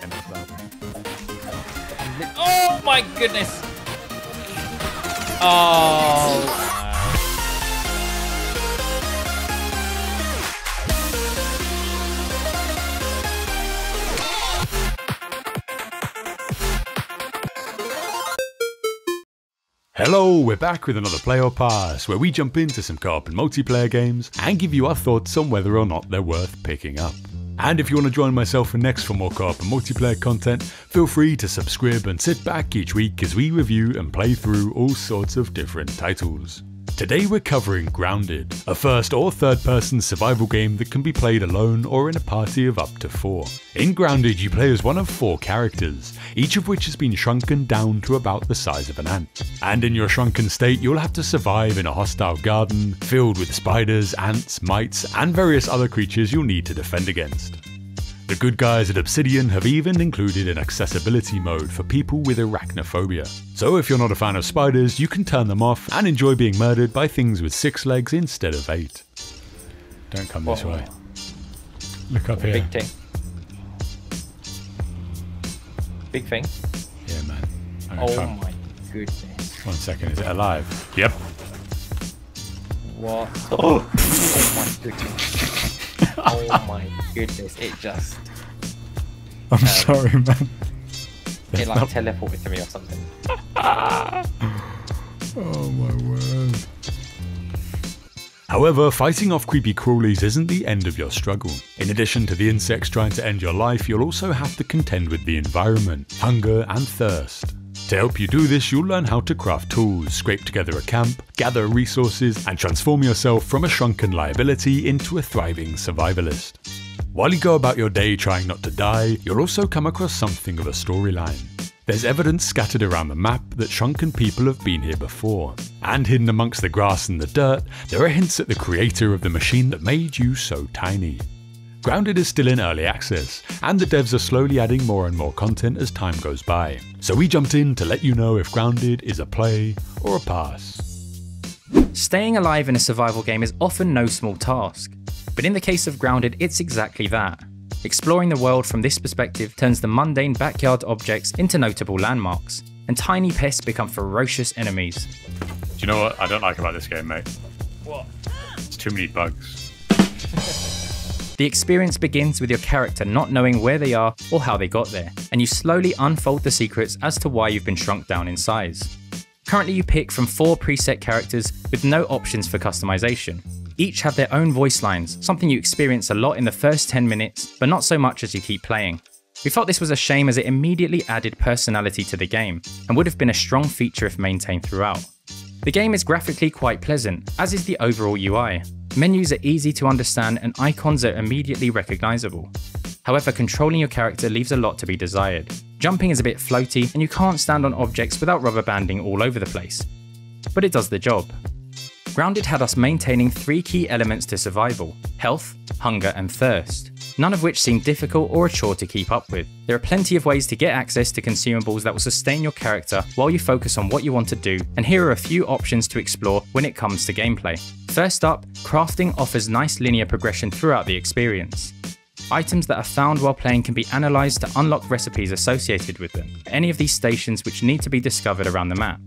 game as well. Oh my goodness! Oh no. Hello, we're back with another Play or Pass, where we jump into some co-op and multiplayer games and give you our thoughts on whether or not they're worth picking up. And if you want to join myself and Next for more co-op and multiplayer content, feel free to subscribe and sit back each week as we review and play through all sorts of different titles. Today we're covering Grounded, a first or third person survival game that can be played alone or in a party of up to 4. In Grounded you play as one of 4 characters, each of which has been shrunken down to about the size of an ant. And in your shrunken state you'll have to survive in a hostile garden filled with spiders, ants, mites and various other creatures you'll need to defend against. The good guys at Obsidian have even included an accessibility mode for people with arachnophobia. So if you're not a fan of spiders, you can turn them off and enjoy being murdered by things with 6 legs instead of 8. Don't come this way. Look up here. Big thing. Big thing? Yeah, man. Oh my goodness. 1 second, is it alive? Yep. What? Oh my goodness. Oh my goodness, it just... I'm sorry, man. It like teleported to me or something. Oh my word. However, fighting off creepy crawlies isn't the end of your struggle. In addition to the insects trying to end your life, you'll also have to contend with the environment, hunger and thirst. To help you do this, you'll learn how to craft tools, scrape together a camp, gather resources, and transform yourself from a shrunken liability into a thriving survivalist. While you go about your day trying not to die, you'll also come across something of a storyline. There's evidence scattered around the map that shrunken people have been here before, and hidden amongst the grass and the dirt, there are hints at the creator of the machine that made you so tiny. Grounded is still in early access, and the devs are slowly adding more and more content as time goes by. So we jumped in to let you know if Grounded is a play or a pass. Staying alive in a survival game is often no small task, but in the case of Grounded it's exactly that. Exploring the world from this perspective turns the mundane backyard objects into notable landmarks, and tiny pests become ferocious enemies. Do you know what I don't like about this game, mate? What? It's too many bugs. The experience begins with your character not knowing where they are or how they got there, and you slowly unfold the secrets as to why you've been shrunk down in size. Currently you pick from 4 preset characters with no options for customization. Each have their own voice lines, something you experience a lot in the first 10 minutes, but not so much as you keep playing. We felt this was a shame as it immediately added personality to the game, and would have been a strong feature if maintained throughout. The game is graphically quite pleasant, as is the overall UI. Menus are easy to understand and icons are immediately recognisable. However, controlling your character leaves a lot to be desired. Jumping is a bit floaty and you can't stand on objects without rubber banding all over the place. But it does the job. Grounded had us maintaining 3 key elements to survival: health, hunger and thirst, none of which seem difficult or a chore to keep up with. There are plenty of ways to get access to consumables that will sustain your character while you focus on what you want to do, and here are a few options to explore when it comes to gameplay. First up, crafting offers nice linear progression throughout the experience. Items that are found while playing can be analysed to unlock recipes associated with them, at any of these stations which need to be discovered around the map.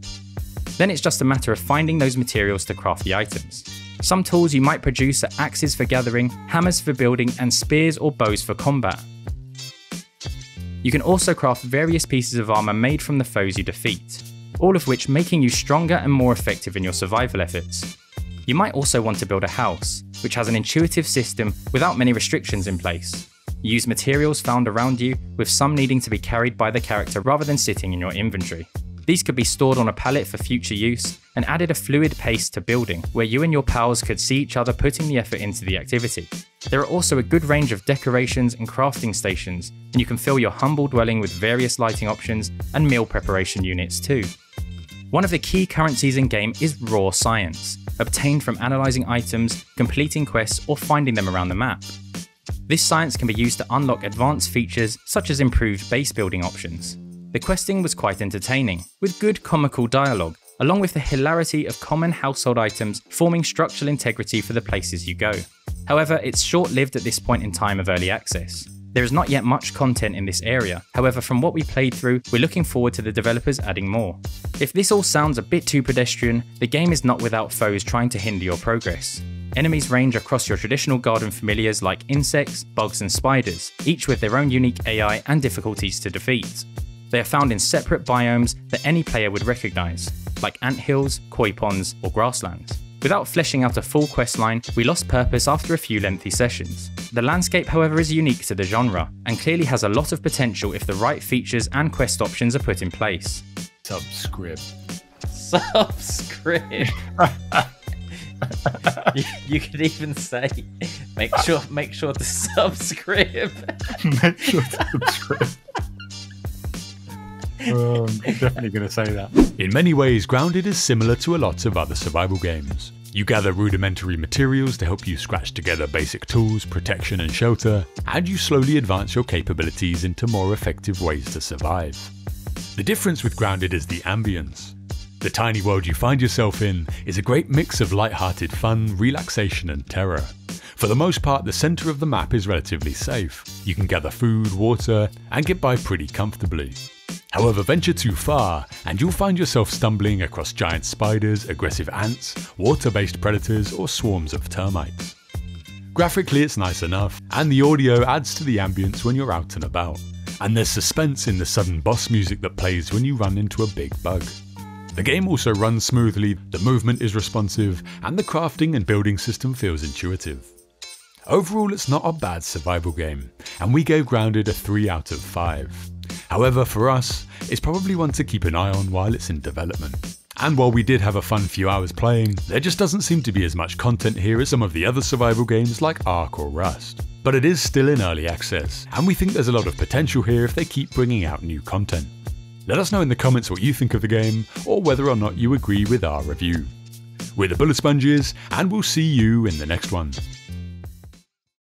Then it's just a matter of finding those materials to craft the items. Some tools you might produce are axes for gathering, hammers for building, and spears or bows for combat. You can also craft various pieces of armour made from the foes you defeat, all of which making you stronger and more effective in your survival efforts. You might also want to build a house, which has an intuitive system without many restrictions in place. You use materials found around you, with some needing to be carried by the character rather than sitting in your inventory. These could be stored on a pallet for future use, and added a fluid pace to building, where you and your pals could see each other putting the effort into the activity. There are also a good range of decorations and crafting stations, and you can fill your humble dwelling with various lighting options and meal preparation units too. One of the key currencies in game is raw science, obtained from analysing items, completing quests or finding them around the map. This science can be used to unlock advanced features such as improved base building options. The questing was quite entertaining, with good comical dialogue, along with the hilarity of common household items forming structural integrity for the places you go. However, it's short-lived at this point in time of early access. There is not yet much content in this area, however from what we played through, we're looking forward to the developers adding more. If this all sounds a bit too pedestrian, the game is not without foes trying to hinder your progress. Enemies range across your traditional garden familiars like insects, bugs and spiders, each with their own unique AI and difficulties to defeat. They are found in separate biomes that any player would recognise, like anthills, koi ponds or grasslands. Without fleshing out a full questline, we lost purpose after a few lengthy sessions. The landscape however is unique to the genre, and clearly has a lot of potential if the right features and quest options are put in place. Subscribe. Subscribe. you could even say, make sure to subscribe. Make sure to subscribe. I'm definitely going to say that. In many ways, Grounded is similar to a lot of other survival games. You gather rudimentary materials to help you scratch together basic tools, protection and shelter, and you slowly advance your capabilities into more effective ways to survive. The difference with Grounded is the ambience. The tiny world you find yourself in is a great mix of light-hearted fun, relaxation and terror. For the most part, the centre of the map is relatively safe. You can gather food, water, and get by pretty comfortably. However, venture too far, and you'll find yourself stumbling across giant spiders, aggressive ants, water-based predators, or swarms of termites. Graphically it's nice enough, and the audio adds to the ambience when you're out and about. And there's suspense in the sudden boss music that plays when you run into a big bug. The game also runs smoothly, the movement is responsive, and the crafting and building system feels intuitive. Overall, it's not a bad survival game, and we gave Grounded a 3 out of 5. However, for us, it's probably one to keep an eye on while it's in development. And while we did have a fun few hours playing, there just doesn't seem to be as much content here as some of the other survival games like Ark or Rust. But it is still in early access, and we think there's a lot of potential here if they keep bringing out new content. Let us know in the comments what you think of the game, or whether or not you agree with our review. We're the Bullet Sponges, and we'll see you in the next one.